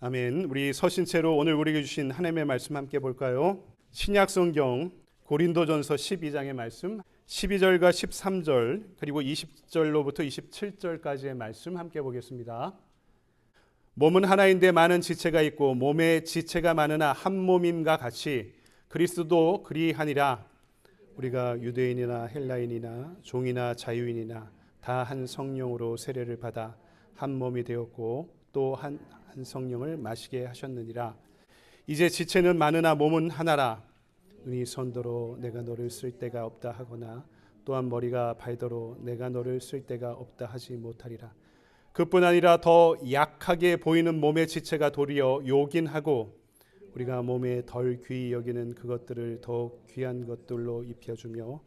아멘. 우리 서신체로 오늘 우리에게 주신 하나님의 말씀 함께 볼까요? 신약성경 고린도전서 12장의 말씀 12절과 13절 그리고 20절로부터 27절까지의 말씀 함께 보겠습니다. 몸은 하나인데 많은 지체가 있고 몸에 지체가 많으나 한 몸임과 같이 그리스도도 그리하니라. 우리가 유대인이나 헬라인이나 종이나 자유인이나 다 한 성령으로 세례를 받아 한 몸이 되었고 또 한 성령을 마시게 하셨느니라. 이제 지체는 많으나 몸은 하나라. 눈이 손더러 내가 너를 쓸 데가 없다 하거나 또한 머리가 발더러 내가 너를 쓸 데가 없다 하지 못하리라. 그뿐 아니라 더 약하게 보이는 몸의 지체가 도리어 요긴하고 우리가 몸에 덜 귀히 여기는 그것들을 더욱 귀한 것들로 입혀주며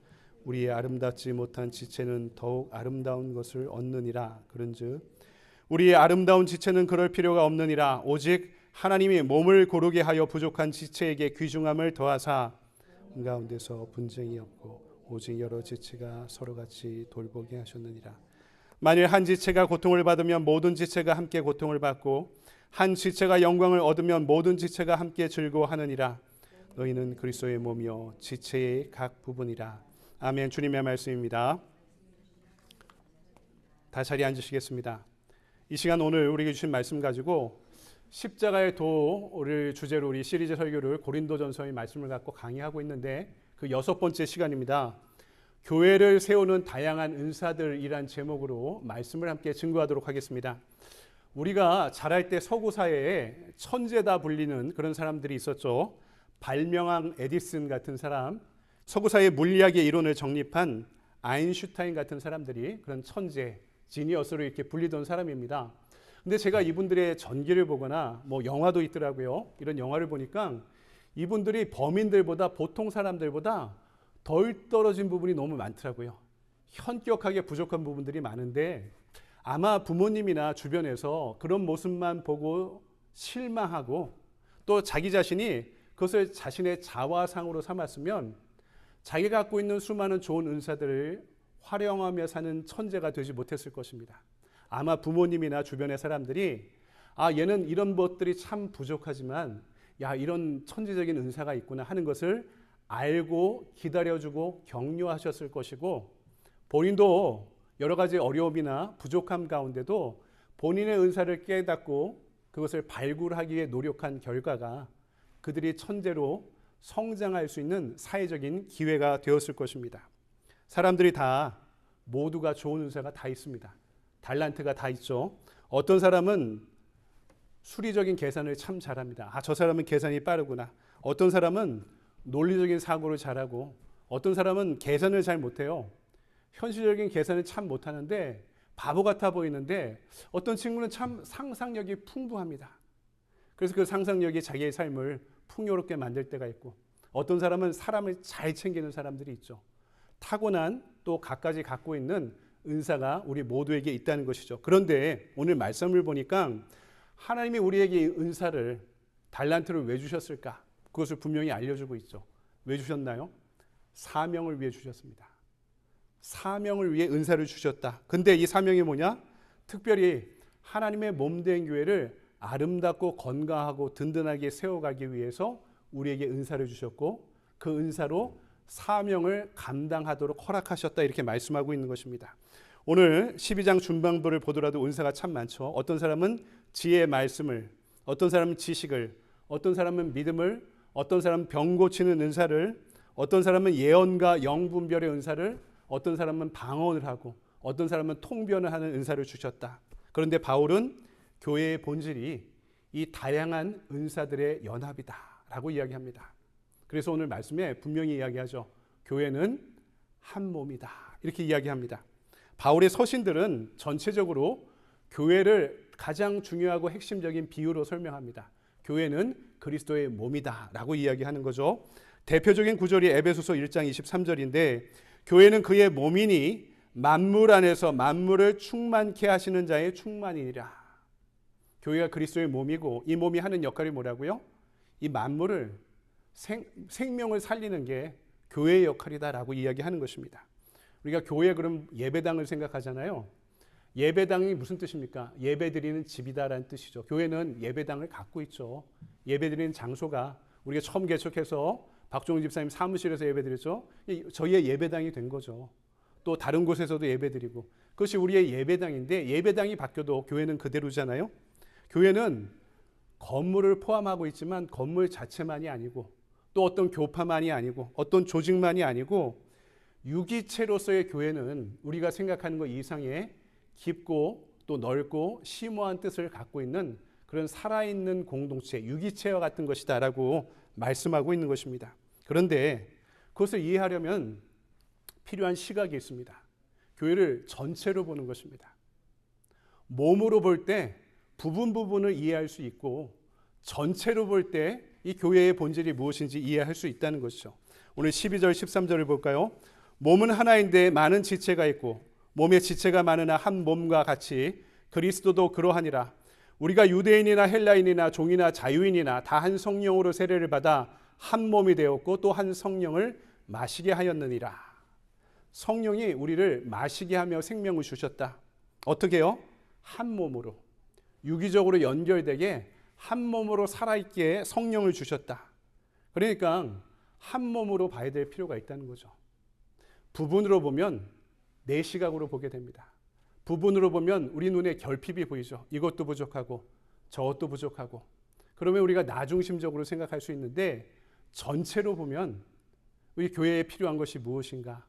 우리의 아름답지 못한 지체는 더욱 아름다운 것을 얻느니라. 그런즉 우리의 아름다운 지체는 그럴 필요가 없느니라. 오직 하나님이 몸을 고르게 하여 부족한 지체에게 귀중함을 더하사 가운데서 분쟁이 없고 오직 여러 지체가 서로같이 돌보게 하셨느니라. 만일 한 지체가 고통을 받으면 모든 지체가 함께 고통을 받고 한 지체가 영광을 얻으면 모든 지체가 함께 즐거워하느니라. 너희는 그리스도의 몸이요 지체의 각 부분이라. 아멘. 주님의 말씀입니다. 다 자리에 앉으시겠습니다. 이 시간 오늘 우리에게 주신 말씀 가지고 십자가의 도를 주제로 우리 시리즈 설교를 고린도전서의 말씀을 갖고 강의하고 있는데 그 6번째 시간입니다. 교회를 세우는 다양한 은사들이란 제목으로 말씀을 함께 증거하도록 하겠습니다. 우리가 자랄 때 서구사회에 천재다 불리는 그런 사람들이 있었죠. 발명왕 에디슨 같은 사람, 서구사회 물리학의 이론을 정립한 아인슈타인 같은 사람들이 그런 천재, 지니어스로 이렇게 불리던 사람입니다. 근데 제가 이분들의 전기를 보거나 영화도 있더라고요. 이런 영화를 보니까 이분들이 범인들보다 보통 사람들보다 덜 떨어진 부분이 너무 많더라고요. 현격하게 부족한 부분들이 많은데 아마 부모님이나 주변에서 그런 모습만 보고 실망하고 또 자기 자신이 그것을 자신의 자화상으로 삼았으면 자기가 갖고 있는 수많은 좋은 은사들을 활용하며 사는 천재가 되지 못했을 것입니다. 아마 부모님이나 주변의 사람들이 얘는 이런 것들이 참 부족하지만 이런 천재적인 은사가 있구나 하는 것을 알고 기다려주고 격려하셨을 것이고 본인도 여러 가지 어려움이나 부족함 가운데도 본인의 은사를 깨닫고 그것을 발굴하기 위해 노력한 결과가 그들이 천재로 성장할 수 있는 사회적인 기회가 되었을 것입니다. 사람들이 다 모두가 좋은 은사가 다 있습니다. 달란트가 다 있죠. 어떤 사람은 수리적인 계산을 참 잘합니다. 저 사람은 계산이 빠르구나. 어떤 사람은 논리적인 사고를 잘하고 어떤 사람은 계산을 잘 못해요. 현실적인 계산을 참 못하는데 바보 같아 보이는데 어떤 친구는 참 상상력이 풍부합니다. 그래서 그 상상력이 자기의 삶을 풍요롭게 만들 때가 있고 어떤 사람은 사람을 잘 챙기는 사람들이 있죠. 타고난 또 갖가지 갖고 있는 은사가 우리 모두에게 있다는 것이죠. 그런데 오늘 말씀을 보니까 하나님이 우리에게 은사를 달란트를 왜 주셨을까? 그것을 분명히 알려주고 있죠. 왜 주셨나요? 사명을 위해 주셨습니다. 사명을 위해 은사를 주셨다. 근데 이 사명이 뭐냐? 특별히 하나님의 몸된 교회를 아름답고 건강하고 든든하게 세워가기 위해서 우리에게 은사를 주셨고 그 은사로 사명을 감당하도록 허락하셨다 이렇게 말씀하고 있는 것입니다. 오늘 12장 중반부를 보더라도 은사가 참 많죠. 어떤 사람은 지혜의 말씀을, 어떤 사람은 지식을, 어떤 사람은 믿음을, 어떤 사람은 병 고치는 은사를, 어떤 사람은 예언과 영분별의 은사를, 어떤 사람은 방언을 하고 어떤 사람은 통변을 하는 은사를 주셨다. 그런데 바울은 교회의 본질이 이 다양한 은사들의 연합이다라고 이야기합니다. 그래서 오늘 말씀에 분명히 이야기하죠. 교회는 한 몸이다. 이렇게 이야기합니다. 바울의 서신들은 전체적으로 교회를 가장 중요하고 핵심적인 비유로 설명합니다. 교회는 그리스도의 몸이다 라고 이야기하는 거죠. 대표적인 구절이 에베소서 1장 23절인데 교회는 그의 몸이니 만물 안에서 만물을 충만케 하시는 자의 충만이니라. 교회가 그리스도의 몸이고 이 몸이 하는 역할이 뭐라고요? 이 만물을 생명을 살리는 게 교회의 역할이다라고 이야기하는 것입니다. 우리가 교회 그럼 예배당을 생각하잖아요. 예배당이 무슨 뜻입니까? 예배드리는 집이다라는 뜻이죠. 교회는 예배당을 갖고 있죠. 예배드리는 장소가 우리가 처음 개척해서 박종훈 집사님 사무실에서 예배드렸죠. 저희의 예배당이 된 거죠. 또 다른 곳에서도 예배드리고 그것이 우리의 예배당인데 예배당이 바뀌어도 교회는 그대로잖아요. 교회는 건물을 포함하고 있지만 건물 자체만이 아니고 또 어떤 교파만이 아니고 어떤 조직만이 아니고 유기체로서의 교회는 우리가 생각하는 것 이상의 깊고 또 넓고 심오한 뜻을 갖고 있는 그런 살아있는 공동체, 유기체와 같은 것이다라고 말씀하고 있는 것입니다. 그런데 그것을 이해하려면 필요한 시각이 있습니다. 교회를 전체로 보는 것입니다. 몸으로 볼 때 부분을 이해할 수 있고 전체로 볼 때 이 교회의 본질이 무엇인지 이해할 수 있다는 것이죠. 오늘 12절 13절을 볼까요? 몸은 하나인데 많은 지체가 있고 몸의 지체가 많으나 한 몸과 같이 그리스도도 그러하니라. 우리가 유대인이나 헬라인이나 종이나 자유인이나 다 한 성령으로 세례를 받아 한 몸이 되었고 또 한 성령을 마시게 하였느니라. 성령이 우리를 마시게 하며 생명을 주셨다. 어떻게요? 한 몸으로 유기적으로 연결되게 한 몸으로 살아있게 성령을 주셨다. 그러니까 한 몸으로 봐야 될 필요가 있다는 거죠. 부분으로 보면 내 시각으로 보게 됩니다. 부분으로 보면 우리 눈에 결핍이 보이죠. 이것도 부족하고 저것도 부족하고 그러면 우리가 나중심적으로 생각할 수 있는데 전체로 보면 우리 교회에 필요한 것이 무엇인가?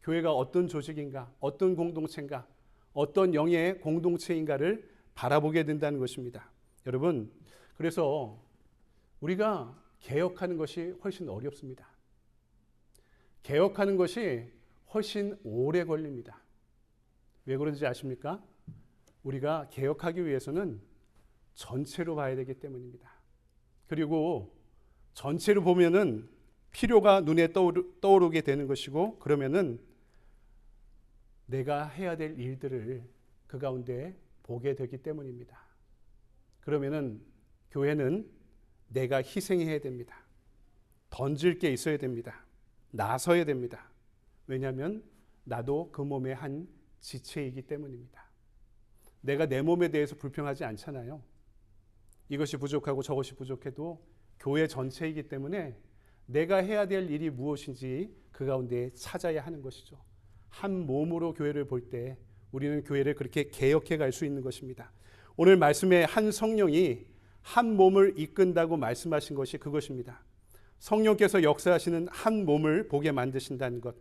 교회가 어떤 조직인가? 어떤 공동체인가? 어떤 영의 공동체인가를 바라보게 된다는 것입니다. 여러분, 그래서 우리가 개혁하는 것이 훨씬 어렵습니다. 개혁하는 것이 훨씬 오래 걸립니다. 왜 그런지 아십니까? 우리가 개혁하기 위해서는 전체로 봐야 되기 때문입니다. 그리고 전체로 보면은 필요가 눈에 떠오르게 되는 것이고 그러면은 내가 해야 될 일들을 그 가운데 보게 되기 때문입니다. 그러면은 교회는 내가 희생해야 됩니다. 던질 게 있어야 됩니다. 나서야 됩니다. 왜냐하면 나도 그 몸의 한 지체이기 때문입니다. 내가 내 몸에 대해서 불평하지 않잖아요. 이것이 부족하고 저것이 부족해도 교회 전체이기 때문에 내가 해야 될 일이 무엇인지 그 가운데 찾아야 하는 것이죠. 한 몸으로 교회를 볼 때 우리는 교회를 그렇게 개혁해 갈 수 있는 것입니다. 오늘 말씀에 한 성령이 한 몸을 이끈다고 말씀하신 것이 그것입니다. 성령께서 역사하시는 한 몸을 보게 만드신다는 것,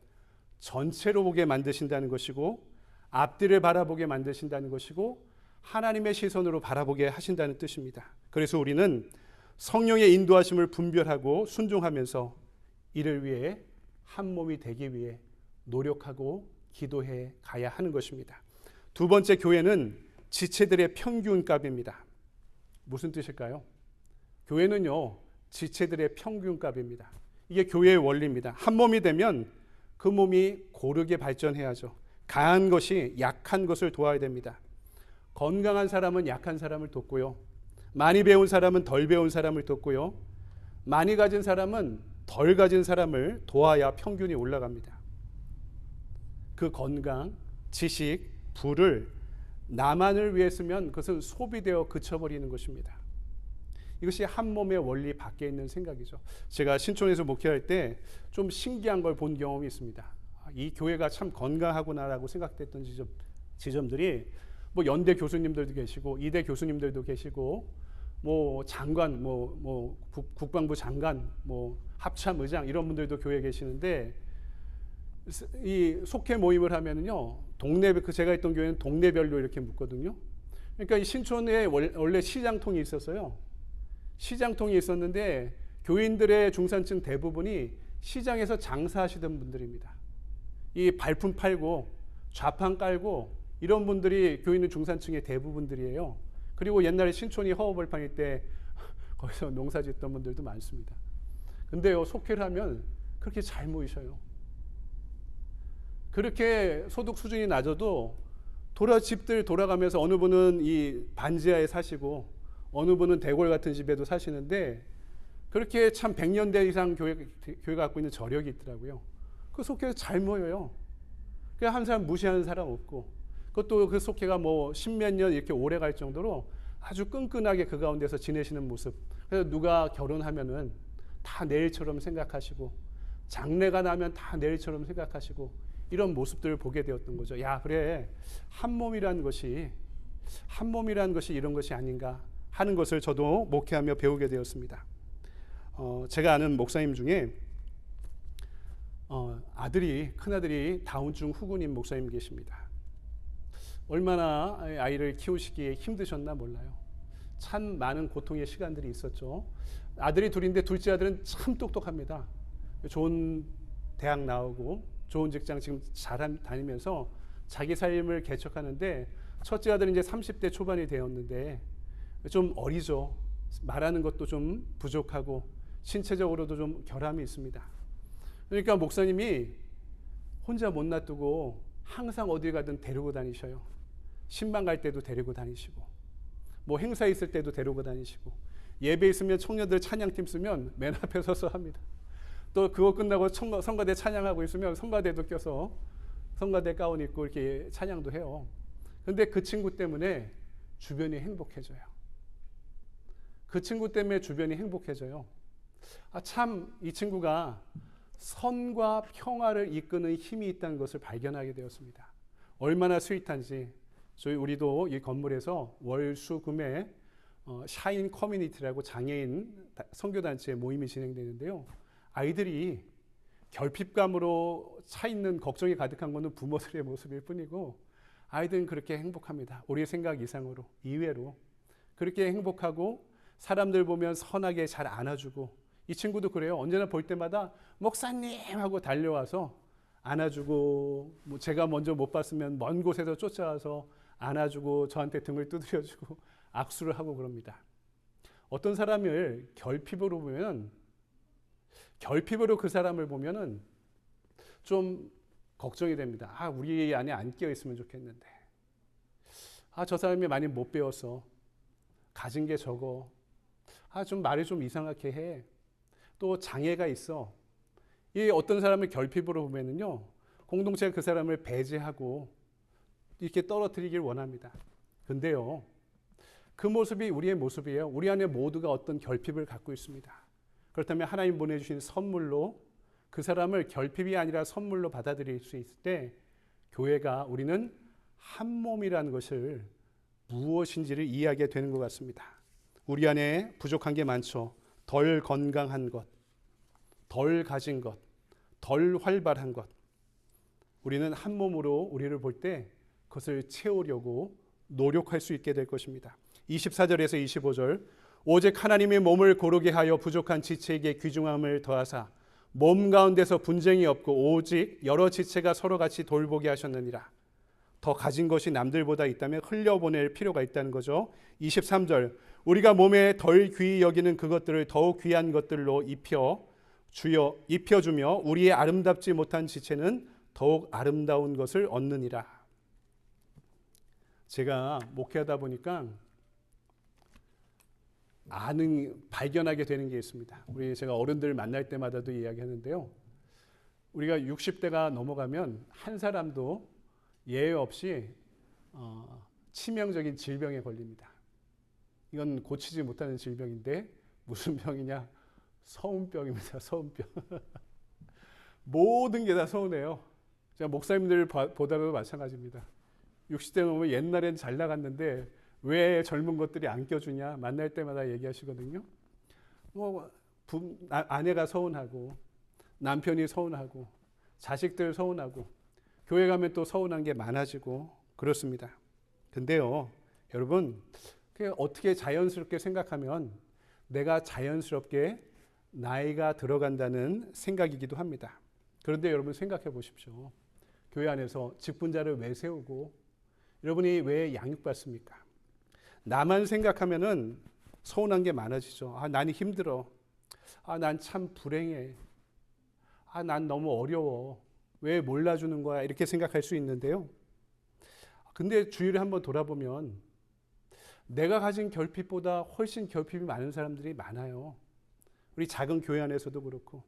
전체로 보게 만드신다는 것이고 앞뒤를 바라보게 만드신다는 것이고 하나님의 시선으로 바라보게 하신다는 뜻입니다. 그래서 우리는 성령의 인도하심을 분별하고 순종하면서 이를 위해 한 몸이 되기 위해 노력하고 기도해 가야 하는 것입니다. 두 번째, 교회는 지체들의 평균값입니다. 무슨 뜻일까요? 교회는요, 지체들의 평균값입니다. 이게 교회의 원리입니다. 한 몸이 되면 그 몸이 고르게 발전해야죠. 강한 것이 약한 것을 도와야 됩니다. 건강한 사람은 약한 사람을 돕고요. 많이 배운 사람은 덜 배운 사람을 돕고요. 많이 가진 사람은 덜 가진 사람을 도와야 평균이 올라갑니다. 그 건강, 지식, 부를 나만을 위해 쓰면 그것은 소비되어 그쳐버리는 것입니다. 이것이 한 몸의 원리 밖에 있는 생각이죠. 제가 신촌에서 목회할 때 좀 신기한 걸 본 경험이 있습니다. 이 교회가 참 건강하구나라고 생각됐던 지점들이 뭐 연대 교수님들도 계시고 이대 교수님들도 계시고 뭐 장관, 국방부 장관, 합참 의장 이런 분들도 교회에 계시는데 이 속회 모임을 하면은요 동네 제가 있던 교회는 동네별로 이렇게 묻거든요. 그러니까 이 신촌에 원래 시장통이 있었어요. 시장통이 있었는데 교인들의 중산층 대부분이 시장에서 장사하시던 분들입니다. 이 발품 팔고 좌판 깔고 이런 분들이 교인은 중산층의 대부분들이에요. 그리고 옛날에 신촌이 허허벌판일 때 거기서 농사 짓던 분들도 많습니다. 근데요 속회를 하면 그렇게 잘 모이셔요. 그렇게 소득 수준이 낮아도 집들 돌아가면서 어느 분은 이 반지하에 사시고 어느 분은 대궐 같은 집에도 사시는데 그렇게 참 100년대 이상 교회가 갖고 있는 저력이 있더라고요. 그 속회에서 잘 모여요. 그냥 한 사람 무시하는 사람 없고 그것도 그 속회가 뭐 십몇 년 이렇게 오래 갈 정도로 아주 끈끈하게 그 가운데서 지내시는 모습. 그래서 누가 결혼하면은 다 내일처럼 생각하시고, 장래가 나면 다 내일처럼 생각하시고, 이런 모습들을 보게 되었던 거죠. 야, 그래, 한 몸이라는 것이 이런 것이 아닌가 하는 것을 저도 목회하며 배우게 되었습니다. 제가 아는 목사님 중에 큰아들이 다운증 후군인 목사님 계십니다. 얼마나 아이를 키우시기에 힘드셨나 몰라요. 참 많은 고통의 시간들이 있었죠. 아들이 둘인데 둘째 아들은 참 똑똑합니다. 좋은 대학 나오고 좋은 직장 지금 잘 다니면서 자기 삶을 개척하는데, 첫째 아들은 이제 30대 초반이 되었는데 좀 어리죠. 말하는 것도 좀 부족하고 신체적으로도 좀 결함이 있습니다. 그러니까 목사님이 혼자 못 놔두고 항상 어디 가든 데리고 다니셔요. 신방 갈 때도 데리고 다니시고, 뭐 행사 있을 때도 데리고 다니시고, 예배 있으면 청년들 찬양팀 쓰면 맨 앞에 서서 합니다. 또 그거 끝나고 성가대 찬양하고 있으면 성가대도 껴서 성가대 가운 입고 이렇게 찬양도 해요. 근데 그 친구 때문에 주변이 행복해져요. 그 친구 때문에 주변이 행복해져요. 참 이 친구가 선과 평화를 이끄는 힘이 있다는 것을 발견하게 되었습니다. 얼마나 스윗한지. 우리도 이 건물에서 월수금에 샤인 커뮤니티라고 장애인 선교단체 모임이 진행되는데요. 아이들이 결핍감으로 차 있는 걱정이 가득한 것은 부모들의 모습일 뿐이고, 아이들은 그렇게 행복합니다. 우리의 생각 이상으로, 이외로 그렇게 행복하고, 사람들 보면 선하게 잘 안아주고, 이 친구도 그래요. 언제나 볼 때마다 목사님 하고 달려와서 안아주고, 뭐 제가 먼저 못 봤으면 먼 곳에서 쫓아와서 안아주고 저한테 등을 두드려주고 악수를 하고 그럽니다. 어떤 사람을 결핍으로 그 사람을 보면은 좀 걱정이 됩니다. 우리 안에 안 끼어 있으면 좋겠는데, 저 사람이 많이 못 배워서 가진 게 적어, 좀 말이 좀 이상하게 해, 또 장애가 있어. 이 어떤 사람을 결핍으로 보면은요, 공동체가 그 사람을 배제하고 이렇게 떨어뜨리길 원합니다. 근데요, 그 모습이 우리의 모습이에요. 우리 안에 모두가 어떤 결핍을 갖고 있습니다. 그렇다면 하나님 보내주신 선물로 그 사람을 결핍이 아니라 선물로 받아들일 수 있을 때, 교회가, 우리는 한 몸이라는 것을 무엇인지를 이해하게 되는 것 같습니다. 우리 안에 부족한 게 많죠. 덜 건강한 것, 덜 가진 것, 덜 활발한 것. 우리는 한 몸으로 우리를 볼 때 그것을 채우려고 노력할 수 있게 될 것입니다. 24절에서 25절, 오직 하나님의 몸을 고르게 하여 부족한 지체에게 귀중함을 더하사 몸 가운데서 분쟁이 없고 오직 여러 지체가 서로 같이 돌보게 하셨느니라. 더 가진 것이 남들보다 있다면 흘려보낼 필요가 있다는 거죠. 23절, 우리가 몸에 덜 귀히 여기는 그것들을 더욱 귀한 것들로 입혀주며 우리의 아름답지 못한 지체는 더욱 아름다운 것을 얻느니라. 제가 목회하다 보니까 발견하게 되는 게 있습니다. 제가 어른들 만날 때마다도 이야기하는데요. 우리가 60대가 넘어가면 한 사람도 예외 없이 치명적인 질병에 걸립니다. 이건 고치지 못하는 질병인데 무슨 병이냐? 서운병입니다. 서운병. 모든 게 다 서운해요. 제가 목사님들 보다도 마찬가지입니다. 60대 넘으면 옛날엔 잘 나갔는데 왜 젊은 것들이 안 껴주냐? 만날 때마다 얘기하시거든요. 아내가 서운하고, 남편이 서운하고, 자식들 서운하고, 교회 가면 또 서운한 게 많아지고 그렇습니다. 근데요, 여러분, 어떻게 자연스럽게 생각하면 내가 자연스럽게 나이가 들어간다는 생각이기도 합니다. 그런데 여러분 생각해 보십시오. 교회 안에서 직분자를 왜 세우고 여러분이 왜 양육받습니까? 나만 생각하면은 서운한 게 많아지죠. 나는 힘들어. 난 참 불행해. 난 너무 어려워. 왜 몰라주는 거야? 이렇게 생각할 수 있는데요. 근데 주위를 한번 돌아보면 내가 가진 결핍보다 훨씬 결핍이 많은 사람들이 많아요. 우리 작은 교회 안에서도 그렇고.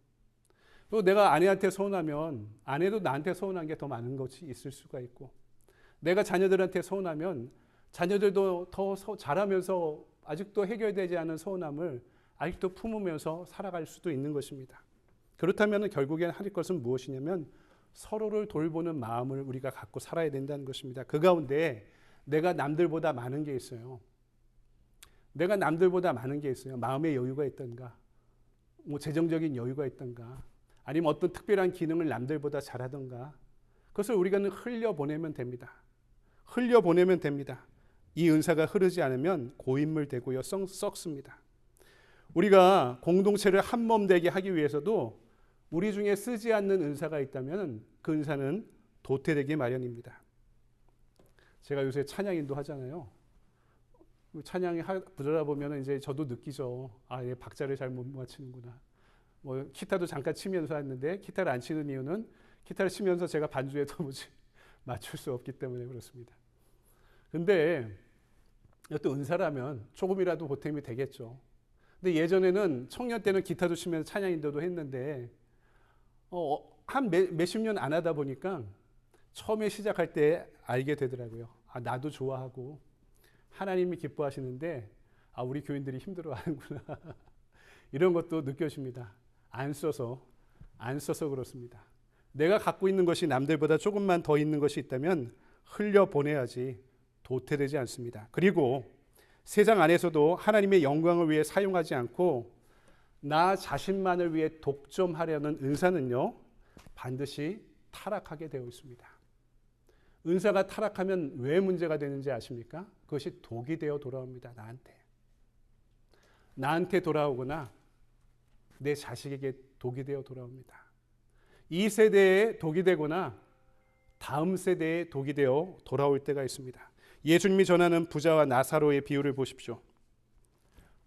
또 내가 아내한테 서운하면 아내도 나한테 서운한 게 더 많은 것이 있을 수가 있고, 내가 자녀들한테 서운하면 자녀들도 더 자라면서 아직도 해결되지 않은 서운함을 아직도 품으면서 살아갈 수도 있는 것입니다. 그렇다면 결국엔 할 것은 무엇이냐면 서로를 돌보는 마음을 우리가 갖고 살아야 된다는 것입니다. 그 가운데 내가 남들보다 많은 게 있어요. 내가 남들보다 많은 게 있어요. 마음의 여유가 있던가, 뭐 재정적인 여유가 있던가, 아니면 어떤 특별한 기능을 남들보다 잘하던가, 그것을 우리가 흘려보내면 됩니다. 흘려보내면 됩니다. 이 은사가 흐르지 않으면 고인물 되고요, 썩습니다. 우리가 공동체를 한몸 되게 하기 위해서도 우리 중에 쓰지 않는 은사가 있다면 그 은사는 도태되기 마련입니다. 제가 요새 찬양 인도하잖아요. 찬양이 부르다 보면 이제 저도 느끼죠. 아, 얘 박자를 잘 못 맞추는구나. 뭐 기타도 잠깐 치면서 했는데 기타를 안 치는 이유는 기타를 치면서 제가 반주에 도무지 맞출 수 없기 때문에 그렇습니다. 근데 또 은사라면 조금이라도 보탬이 되겠죠. 근데 예전에는 청년 때는 기타도 치면서 찬양 인도도 했는데 한 몇십 년 안 하다 보니까 처음에 시작할 때 알게 되더라고요. 아, 나도 좋아하고 하나님이 기뻐하시는데 우리 교인들이 힘들어하는구나. 이런 것도 느껴집니다. 안 써서 그렇습니다. 내가 갖고 있는 것이 남들보다 조금만 더 있는 것이 있다면 흘려보내야지 도태되지 않습니다. 그리고 세상 안에서도 하나님의 영광을 위해 사용하지 않고 나 자신만을 위해 독점하려는 은사는요, 반드시 타락하게 되어 있습니다. 은사가 타락하면 왜 문제가 되는지 아십니까? 그것이 독이 되어 돌아옵니다. 나한테 돌아오거나 내 자식에게 독이 되어 돌아옵니다. 이 세대에 독이 되거나 다음 세대에 독이 되어 돌아올 때가 있습니다. 예수님이 전하는 부자와 나사로의 비유를 보십시오.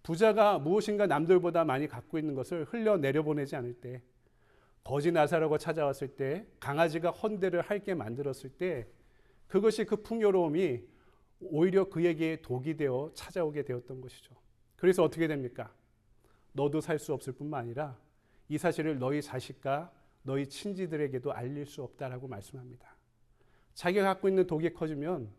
부자가 무엇인가 남들보다 많이 갖고 있는 것을 흘려내려보내지 않을 때, 거지 나사로가 찾아왔을 때, 강아지가 헌대를 할게 만들었을 때, 그것이 그 풍요로움이 오히려 그에게 독이 되어 찾아오게 되었던 것이죠. 그래서 어떻게 됩니까? 너도 살 수 없을 뿐만 아니라 이 사실을 너희 자식과 너희 친지들에게도 알릴 수 없다라고 말씀합니다. 자기가 갖고 있는 독이 커지면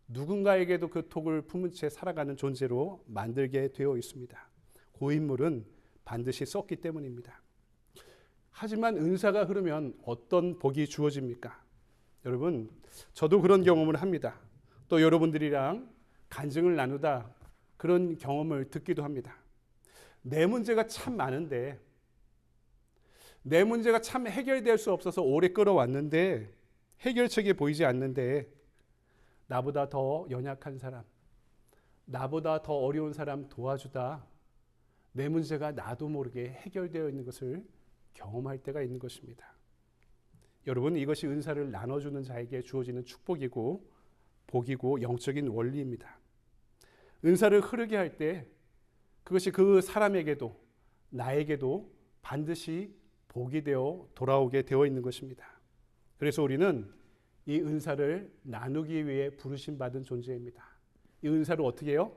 누군가에게도 그 독을 품은 채 살아가는 존재로 만들게 되어 있습니다. 고인물은 반드시 썩기 때문입니다. 하지만 은사가 흐르면 어떤 복이 주어집니까? 여러분, 저도 그런 경험을 합니다. 또 여러분들이랑 간증을 나누다 그런 경험을 듣기도 합니다. 내 문제가 참 많은데, 내 문제가 참 해결될 수 없어서 오래 끌어왔는데 해결책이 보이지 않는데, 나보다 더 연약한 사람, 나보다 더 어려운 사람 도와주다 내 문제가 나도 모르게 해결되어 있는 것을 경험할 때가 있는 것입니다. 여러분, 이것이 은사를 나눠주는 자에게 주어지는 축복이고 복이고 영적인 원리입니다. 은사를 흐르게 할 때 그것이 그 사람에게도 나에게도 반드시 복이 되어 돌아오게 되어 있는 것입니다. 그래서 우리는 이 은사를 나누기 위해 부르심 받은 존재입니다. 이 은사를 어떻게 해요?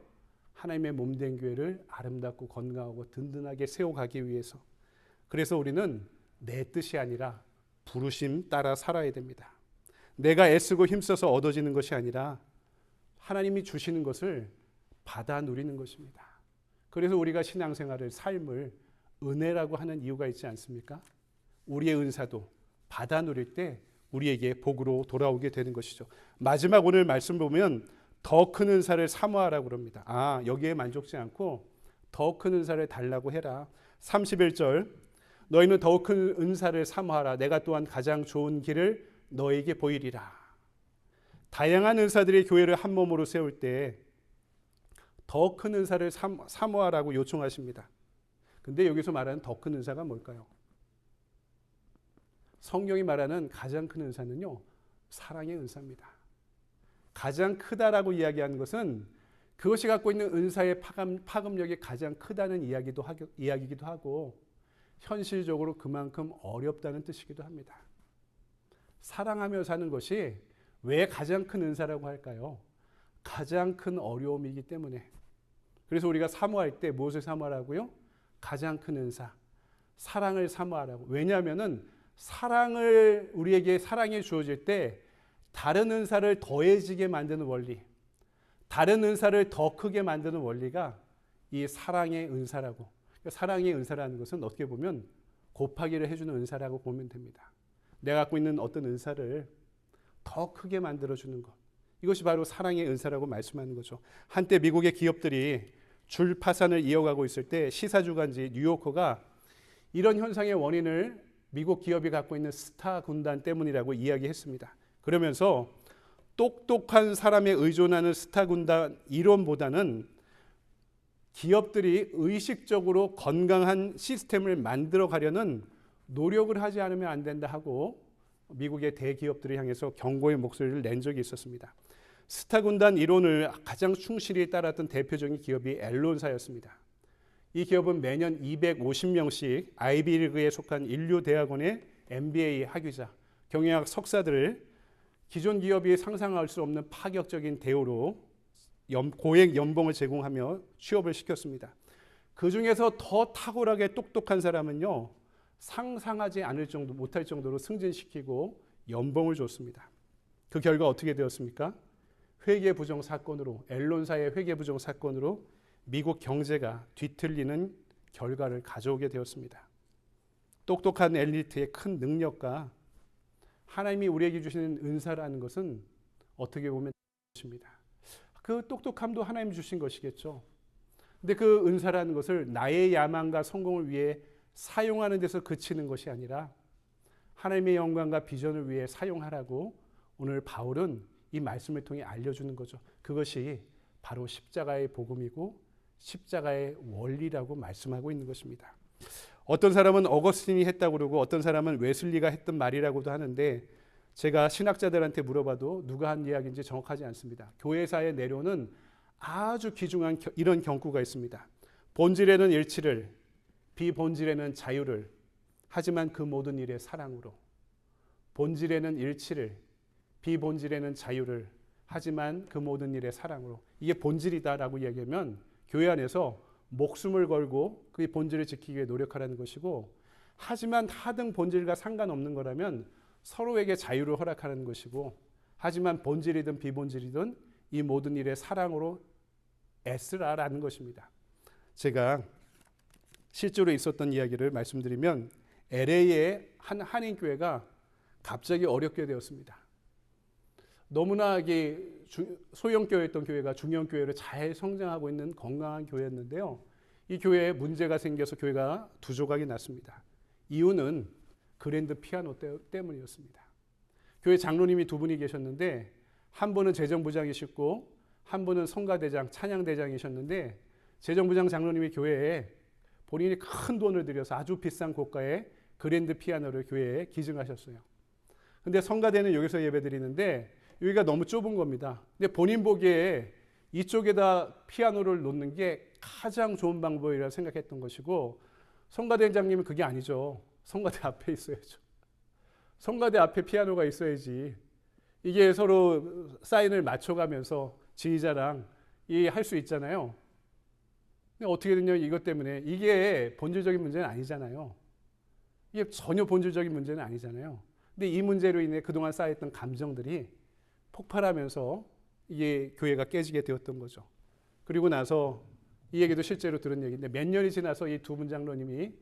하나님의 몸된 교회를 아름답고 건강하고 든든하게 세워가기 위해서. 그래서 우리는 내 뜻이 아니라 부르심 따라 살아야 됩니다. 내가 애쓰고 힘써서 얻어지는 것이 아니라 하나님이 주시는 것을 받아 누리는 것입니다. 그래서 우리가 신앙생활을, 삶을 은혜라고 하는 이유가 있지 않습니까? 우리의 은사도 받아 누릴 때 우리에게 복으로 돌아오게 되는 것이죠. 마지막 오늘 말씀 보면 더 큰 은사를 사모하라고 그럽니다. 여기에 만족지 않고 더 큰 은사를 달라고 해라. 31절, 너희는 더욱 큰 은사를 사모하라. 내가 또한 가장 좋은 길을 너에게 보이리라. 다양한 은사들의 교회를 한 몸으로 세울 때 더 큰 은사를 사모하라고 요청하십니다. 근데 여기서 말하는 더 큰 은사가 뭘까요? 성경이 말하는 가장 큰 은사는요, 사랑의 은사입니다. 가장 크다라고 이야기하는 것은 그것이 갖고 있는 은사의 파급력이 가장 크다는 이야기이기도 하고 현실적으로 그만큼 어렵다는 뜻이기도 합니다. 사랑하며 사는 것이 왜 가장 큰 은사라고 할까요? 가장 큰 어려움이기 때문에. 그래서 우리가 사모할 때 무엇을 사모하라고요? 가장 큰 은사, 사랑을 사모하라고. 왜냐하면은 우리에게 사랑이 주어질 때 다른 은사를 더해지게 만드는 원리, 다른 은사를 더 크게 만드는 원리가 이 사랑의 은사라고. 사랑의 은사라는 것은 어떻게 보면 곱하기를 해주는 은사라고 보면 됩니다. 내가 갖고 있는 어떤 은사를 더 크게 만들어주는 것. 이것이 바로 사랑의 은사라고 말씀하는 거죠. 한때 미국의 기업들이 줄 파산을 이어가고 있을 때 시사주간지 뉴요커가 이런 현상의 원인을 미국 기업이 갖고 있는 스타 군단 때문이라고 이야기했습니다. 그러면서 똑똑한 사람에 의존하는 스타 군단 이론보다는 기업들이 의식적으로 건강한 시스템을 만들어 가려는 노력을 하지 않으면 안 된다 하고 미국의 대기업들을 향해서 경고의 목소리를 낸 적이 있었습니다. 스타 군단 이론을 가장 충실히 따랐던 대표적인 기업이 앨론사였습니다. 이 기업은 매년 250명씩 아이비리그에 속한 인류 대학원의 MBA 학위자, 경영학 석사들을 기존 기업이 상상할 수 없는 파격적인 대우로 고액 연봉을 제공하며 취업을 시켰습니다. 그 중에서 더 탁월하게 똑똑한 사람은요, 상상하지 않을 정도, 못할 정도로 승진시키고 연봉을 줬습니다. 그 결과 어떻게 되었습니까? 회계부정 사건으로, 앨론사의 회계부정 사건으로 미국 경제가 뒤틀리는 결과를 가져오게 되었습니다. 똑똑한 엘리트의 큰 능력과 하나님이 우리에게 주시는 은사라는 것은 어떻게 보면 것입니다. 그 똑똑함도 하나님 주신 것이겠죠. 근데 그 은사라는 것을 나의 야망과 성공을 위해 사용하는 데서 그치는 것이 아니라 하나님의 영광과 비전을 위해 사용하라고 오늘 바울은 이 말씀을 통해 알려주는 거죠. 그것이 바로 십자가의 복음이고 십자가의 원리라고 말씀하고 있는 것입니다. 어떤 사람은 어거스틴이 했다고 그러고 어떤 사람은 웨슬리가 했던 말이라고도 하는데 제가 신학자들한테 물어봐도 누가 한 이야기인지 정확하지 않습니다. 교회사의 내로는 아주 귀중한 이런 경구가 있습니다. 본질에는 일치를, 비본질에는 자유를, 하지만 그 모든 일에 사랑으로. 본질에는 일치를, 비본질에는 자유를, 하지만 그 모든 일에 사랑으로. 이게 본질이다라고 이야기하면 교회 안에서 목숨을 걸고 그 본질을 지키기 위해 노력하라는 것이고, 하지만 하등 본질과 상관없는 거라면 서로에게 자유를 허락하는 것이고, 하지만 본질이든 비본질이든 이 모든 일에 사랑으로 애쓰라라는 것입니다. 제가 실제로 있었던 이야기를 말씀드리면 LA의 한 한인교회가 갑자기 어렵게 되었습니다. 너무나 소형교회였던 교회가 중형교회로 잘 성장하고 있는 건강한 교회였는데요. 이 교회에 문제가 생겨서 교회가 두 조각이 났습니다. 이유는 그랜드 피아노 때문이었습니다. 교회 장로님이 두 분이 계셨는데 한 분은 재정부장이셨고 한 분은 성가대장, 찬양대장이셨는데 재정부장 장로님이 교회에 본인이 큰 돈을 들여서 아주 비싼 고가의 그랜드 피아노를 교회에 기증하셨어요. 근데 성가대는 여기서 예배드리는데 여기가 너무 좁은 겁니다. 근데 본인 보기에 이쪽에다 피아노를 놓는 게 가장 좋은 방법이라고 생각했던 것이고, 성가대장님은 그게 아니죠. 성가대 앞에 있어야죠. 성가대 앞에 피아노가 있어야지 이게 서로 사인을 맞춰가면서 지휘자랑 할 수 있잖아요. 근데 어떻게 됐냐, 이것 때문에 이게 본질적인 문제는 아니잖아요. 이게 전혀 본질적인 문제는 아니잖아요. 근데 이 문제로 인해 그동안 쌓였던 감정들이 폭발하면서 이게 교회가 깨지게 되었던 거죠. 그리고 나서 이 얘기도 실제로 들은 얘기인데 몇 년이 지나서 이 두 분 장로님이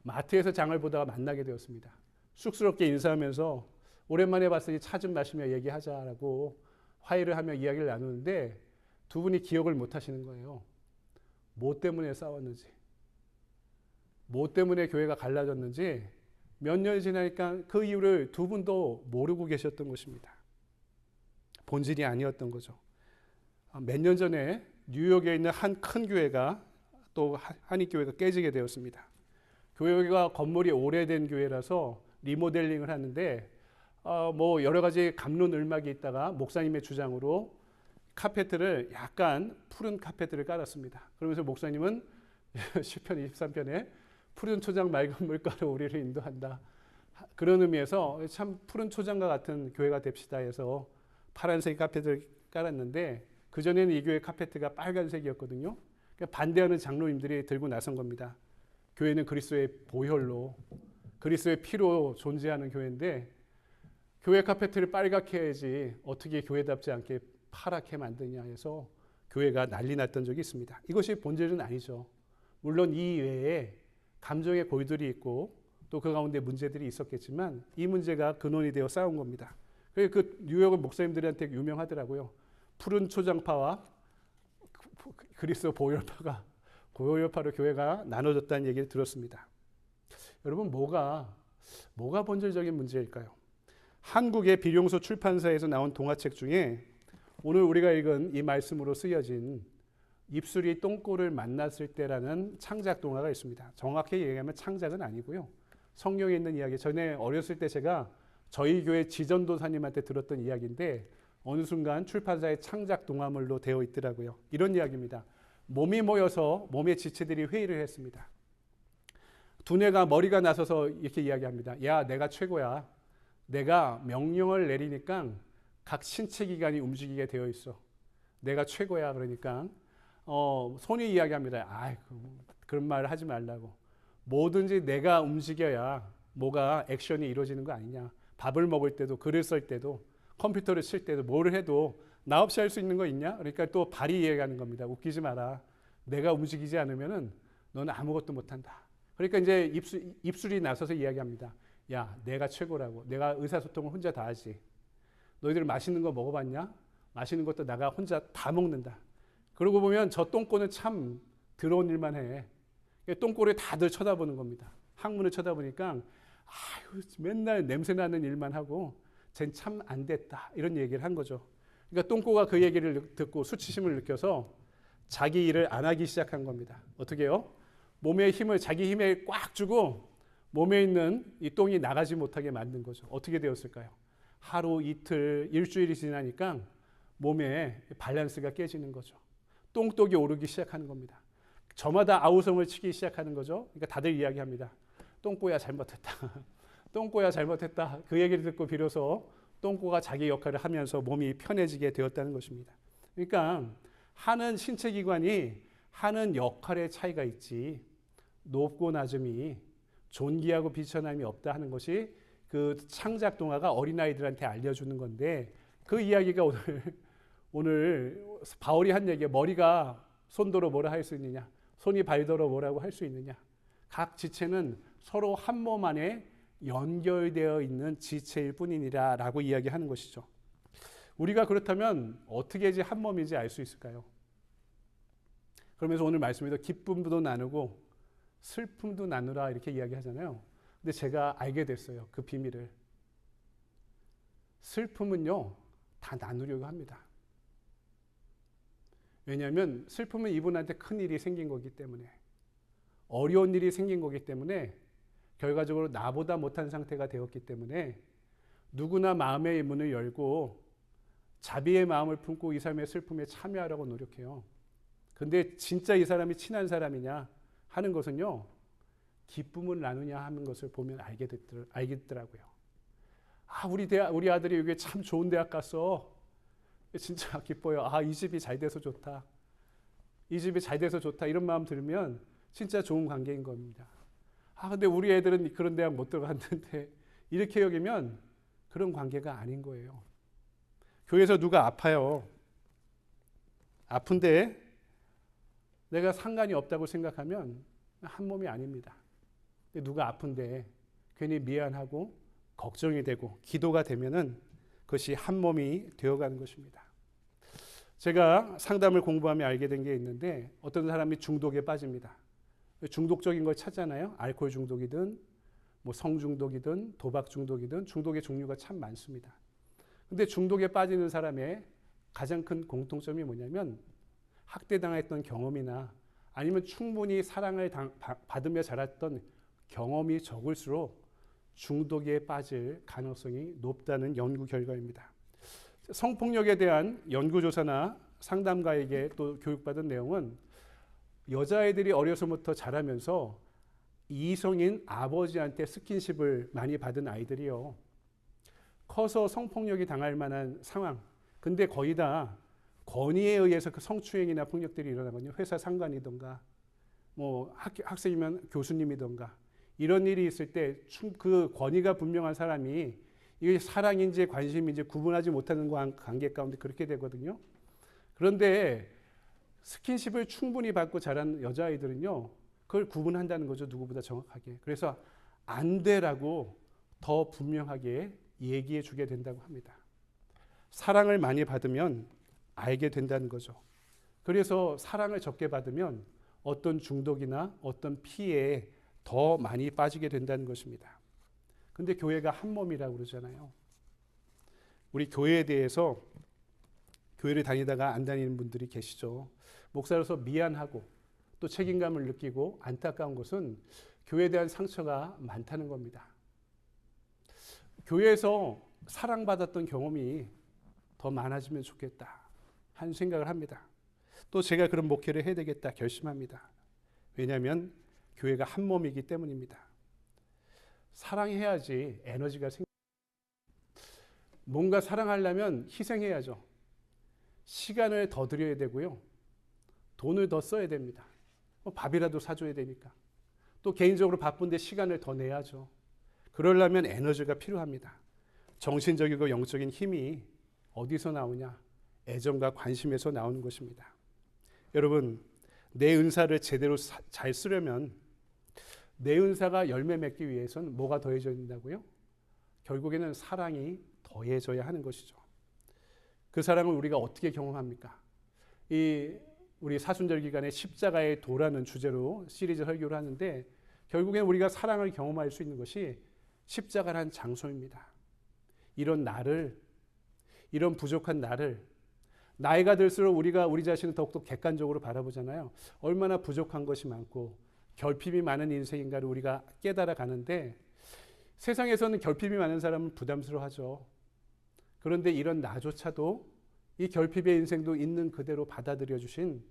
마트에서 장을 보다가 만나게 되었습니다. 쑥스럽게 인사하면서 오랜만에 봤으니 차 좀 마시며 얘기하자라고 화해를 하며 이야기를 나누는데 두 분이 기억을 못 하시는 거예요. 뭐 때문에 싸웠는지, 뭐 때문에 교회가 갈라졌는지 몇 년이 지나니까 그 이유를 두 분도 모르고 계셨던 것입니다. 본질이 아니었던 거죠. 몇 년 전에 뉴욕에 있는 한 큰 교회가 또 한인교회가 깨지게 되었습니다. 교회가 건물이 오래된 교회라서 리모델링을 하는데 뭐 여러 가지 갑론을막이 있다가 목사님의 주장으로 카페트를 약간 푸른 카페트를 깔았습니다. 그러면서 목사님은 시편 23편에 푸른 초장 맑은 물가로 우리를 인도한다. 그런 의미에서 참 푸른 초장과 같은 교회가 됩시다 해서 파란색 카페트를 깔았는데 그전에는 이 교회 카페트가 빨간색이었거든요. 그러니까 반대하는 장로님들이 들고 나선 겁니다. 교회는 그리스도의 보혈로, 그리스도의 피로 존재하는 교회인데 교회 카페트를 빨갛게 해야지 어떻게 교회답지 않게 파랗게 만드냐 해서 교회가 난리 났던 적이 있습니다. 이것이 본질은 아니죠. 물론 이 외에 감정의 골들이 있고 또 그 가운데 문제들이 있었겠지만 이 문제가 근원이 되어 싸운 겁니다. 그래서 그 뉴욕 목사님들한테 유명하더라고요. 푸른 초장파와 그리스도 보혈파가 보혈파로 교회가 나눠졌다는 얘기를 들었습니다. 여러분 뭐가 본질적인 문제일까요? 한국의 비룡소 출판사에서 나온 동화책 중에 오늘 우리가 읽은 이 말씀으로 쓰여진 입술이 똥꼬를 만났을 때라는 창작 동화가 있습니다. 정확히 얘기하면 창작은 아니고요. 성경에 있는 이야기. 전에 어렸을 때 제가 저희 교회 지전도사님한테 들었던 이야기인데 어느 순간 출판사의 창작 동화물로 되어 있더라고요. 이런 이야기입니다. 몸이 모여서 몸의 지체들이 회의를 했습니다. 두뇌가 머리가 나서서 이렇게 이야기합니다. 야, 내가 최고야. 내가 명령을 내리니까 각 신체 기관이 움직이게 되어 있어. 내가 최고야. 그러니까 손이 이야기합니다. 그런 말을 하지 말라고. 뭐든지 내가 움직여야 뭐가 액션이 이루어지는 거 아니냐. 밥을 먹을 때도 글을 쓸 때도 컴퓨터를 칠 때도 뭘 해도 나 없이 할 수 있는 거 있냐? 그러니까 또 발이 이야기하는 겁니다. 웃기지 마라. 내가 움직이지 않으면은 너는 아무것도 못한다. 그러니까 이제 입술이 나서서 이야기합니다. 야, 내가 최고라고. 내가 의사소통을 혼자 다 하지. 너희들 맛있는 거 먹어봤냐? 맛있는 것도 내가 혼자 다 먹는다. 그러고 보면 저 똥꼬는 참 더러운 일만 해. 똥꼬를 다들 쳐다보는 겁니다. 항문을 쳐다보니까 맨날 냄새나는 일만 하고 쟨 참 안 됐다. 이런 얘기를 한 거죠. 그러니까 똥꼬가 그 얘기를 듣고 수치심을 느껴서 자기 일을 안 하기 시작한 겁니다. 어떻게 해요? 몸에 힘을 자기 힘에 꽉 주고 몸에 있는 이 똥이 나가지 못하게 만든 거죠. 어떻게 되었을까요? 하루, 이틀, 일주일이 지나니까 몸에 밸런스가 깨지는 거죠. 똥독이 오르기 시작하는 겁니다. 저마다 아우성을 치기 시작하는 거죠. 그러니까 다들 이야기합니다. 똥꼬야 잘못했다. 똥꼬야 잘못했다. 그 얘기를 듣고 비로소 똥꼬가 자기 역할을 하면서 몸이 편해지게 되었다는 것입니다. 그러니까 하는 신체 기관이 하는 역할의 차이가 있지 높고 낮음이 존귀하고 비천함이 없다 하는 것이 그 창작 동화가 어린아이들한테 알려주는 건데 그 이야기가 오늘 바울이 한 얘기에 머리가 손도로 뭐라 할 수 있느냐 손이 발도로 뭐라고 할 수 있느냐 각 지체는 서로 한 몸 안에 연결되어 있는 지체일 뿐이니라 라고 이야기하는 것이죠. 우리가 그렇다면 어떻게 한 몸인지 알 수 있을까요? 그러면서 오늘 말씀에도 기쁨도 나누고 슬픔도 나누라 이렇게 이야기하잖아요. 근데 제가 알게 됐어요. 그 비밀을. 슬픔은요 다 나누려고 합니다. 왜냐하면 슬픔은 이분한테 큰 일이 생긴 거기 때문에 어려운 일이 생긴 거기 때문에 결과적으로 나보다 못한 상태가 되었기 때문에 누구나 마음의 문을 열고 자비의 마음을 품고 이 사람의 슬픔에 참여하려고 노력해요. 근데 진짜 이 사람이 친한 사람이냐 하는 것은요 기쁨을 나누냐 하는 것을 보면 알겠더라고요. 우리 아들이 여기 참 좋은 대학 갔어. 진짜 기뻐요. 이 집이 잘 돼서 좋다. 이 집이 잘 돼서 좋다. 이런 마음 들으면 진짜 좋은 관계인 겁니다. 근데 우리 애들은 그런 대학 못 들어갔는데 이렇게 여기면 그런 관계가 아닌 거예요. 교회에서 누가 아파요. 아픈데 내가 상관이 없다고 생각하면 한 몸이 아닙니다. 근데 누가 아픈데 괜히 미안하고 걱정이 되고 기도가 되면은 그것이 한 몸이 되어가는 것입니다. 제가 상담을 공부하며 알게 된 게 있는데 어떤 사람이 중독에 빠집니다. 중독적인 걸 찾잖아요. 알코올 중독이든 성 중독이든 도박 중독이든 중독의 종류가 참 많습니다. 근데 중독에 빠지는 사람의 가장 큰 공통점이 뭐냐면 학대당했던 경험이나 아니면 충분히 사랑을 받으며 자랐던 경험이 적을수록 중독에 빠질 가능성이 높다는 연구 결과입니다. 성폭력에 대한 연구조사나 상담가에게 또 교육받은 내용은 여자아이들이 어려서부터 자라면서 이성인 아버지한테 스킨십을 많이 받은 아이들이요. 커서 성폭력이 당할 만한 상황. 근데 거의 다 권위에 의해서 그 성추행이나 폭력들이 일어나거든요. 회사 상관이던가 학생이면 교수님이던가 이런 일이 있을 때 그 권위가 분명한 사람이 이게 사랑인지 관심인지 구분하지 못하는 관계 가운데 그렇게 되거든요. 그런데 스킨십을 충분히 받고 자란 여자아이들은요, 그걸 구분한다는 거죠. 누구보다 정확하게. 그래서 안 돼라고 더 분명하게 얘기해 주게 된다고 합니다. 사랑을 많이 받으면 알게 된다는 거죠. 그래서 사랑을 적게 받으면 어떤 중독이나 어떤 피해에 더 많이 빠지게 된다는 것입니다. 근데 교회가 한 몸이라고 그러잖아요. 우리 교회에 대해서 교회를 다니다가 안 다니는 분들이 계시죠. 목사로서 미안하고 또 책임감을 느끼고 안타까운 것은 교회에 대한 상처가 많다는 겁니다. 교회에서 사랑받았던 경험이 더 많아지면 좋겠다 하는 생각을 합니다. 또 제가 그런 목회를 해야 되겠다 결심합니다. 왜냐하면 교회가 한 몸이기 때문입니다. 사랑해야지 에너지가 뭔가 사랑하려면 희생해야죠. 시간을 더 드려야 되고요. 돈을 더 써야 됩니다. 밥이라도 사줘야 되니까. 또 개인적으로 바쁜데 시간을 더 내야죠. 그러려면 에너지가 필요합니다. 정신적이고 영적인 힘이 어디서 나오냐? 애정과 관심에서 나오는 것입니다. 여러분, 내 은사를 제대로 잘 쓰려면 내 은사가 열매 맺기 위해서는 뭐가 더해져야 된다고요? 결국에는 사랑이 더해져야 하는 것이죠. 그 사랑을 우리가 어떻게 경험합니까? 우리 사순절 기간에 십자가의 도라는 주제로 시리즈 설교를 하는데 결국엔 우리가 사랑을 경험할 수 있는 것이 십자가라는 장소입니다. 이런 나를, 이런 부족한 나를 나이가 들수록 우리가 우리 자신을 더욱더 객관적으로 바라보잖아요. 얼마나 부족한 것이 많고 결핍이 많은 인생인가를 우리가 깨달아 가는데 세상에서는 결핍이 많은 사람은 부담스러워하죠. 그런데 이런 나조차도 이 결핍의 인생도 있는 그대로 받아들여 주신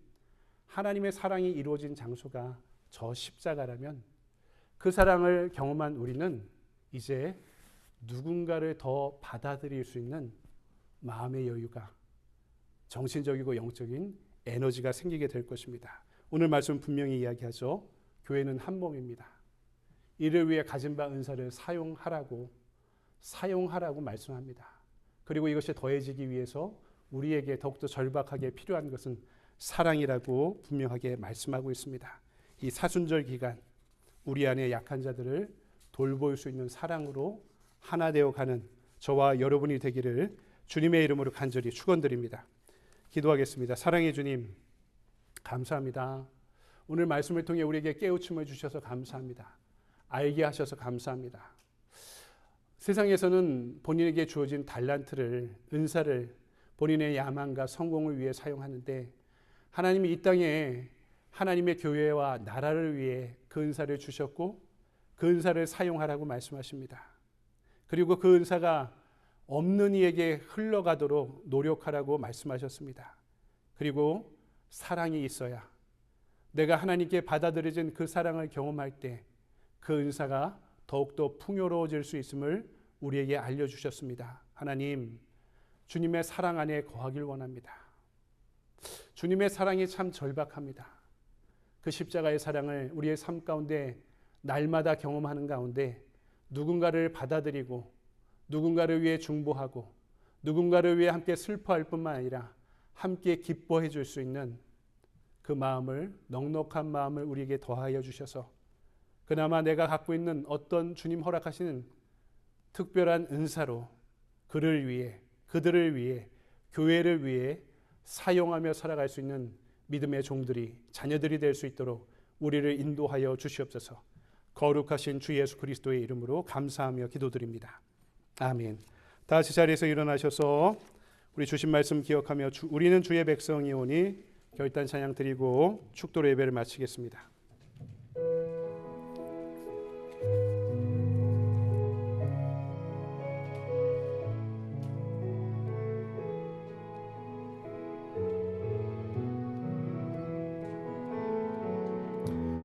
하나님의 사랑이 이루어진 장소가 저 십자가라면 그 사랑을 경험한 우리는 이제 누군가를 더 받아들일 수 있는 마음의 여유가 정신적이고 영적인 에너지가 생기게 될 것입니다. 오늘 말씀 분명히 이야기하죠. 교회는 한 몸입니다. 이를 위해 가진 바 은사를 사용하라고 말씀합니다. 그리고 이것이 더해지기 위해서 우리에게 더욱더 절박하게 필요한 것은 사랑이라고 분명하게 말씀하고 있습니다. 이 사순절 기간 우리 안에 약한 자들을 돌볼 수 있는 사랑으로 하나 되어 가는 저와 여러분이 되기를 주님의 이름으로 간절히 축원드립니다. 기도하겠습니다. 사랑의 주님, 감사합니다. 오늘 말씀을 통해 우리에게 깨우침을 주셔서 감사합니다. 알게 하셔서 감사합니다. 세상에서는 본인에게 주어진 달란트를, 은사를 본인의 야망과 성공을 위해 사용하는데 하나님이 이 땅에 하나님의 교회와 나라를 위해 그 은사를 주셨고 그 은사를 사용하라고 말씀하십니다. 그리고 그 은사가 없는 이에게 흘러가도록 노력하라고 말씀하셨습니다. 그리고 사랑이 있어야 내가 하나님께 받아들여진 그 사랑을 경험할 때 그 은사가 더욱더 풍요로워질 수 있음을 우리에게 알려주셨습니다. 하나님, 주님의 사랑 안에 거하길 원합니다. 주님의 사랑이 참 절박합니다. 그 십자가의 사랑을 우리의 삶 가운데 날마다 경험하는 가운데 누군가를 받아들이고 누군가를 위해 중보하고 누군가를 위해 함께 슬퍼할 뿐만 아니라 함께 기뻐해 줄 수 있는 그 마음을, 넉넉한 마음을 우리에게 더하여 주셔서 그나마 내가 갖고 있는 어떤 주님 허락하시는 특별한 은사로 그를 위해, 그들을 위해, 교회를 위해 사용하며 살아갈 수 있는 믿음의 종들이, 자녀들이 될 수 있도록 우리를 인도하여 주시옵소서. 거룩하신 주 예수 그리스도의 이름으로 감사하며 기도드립니다. 아멘. 다 같이 자리에서 일어나셔서 우리 주신 말씀 기억하며 우리는 주의 백성이오니 결단 찬양 드리고 축도로 예배를 마치겠습니다.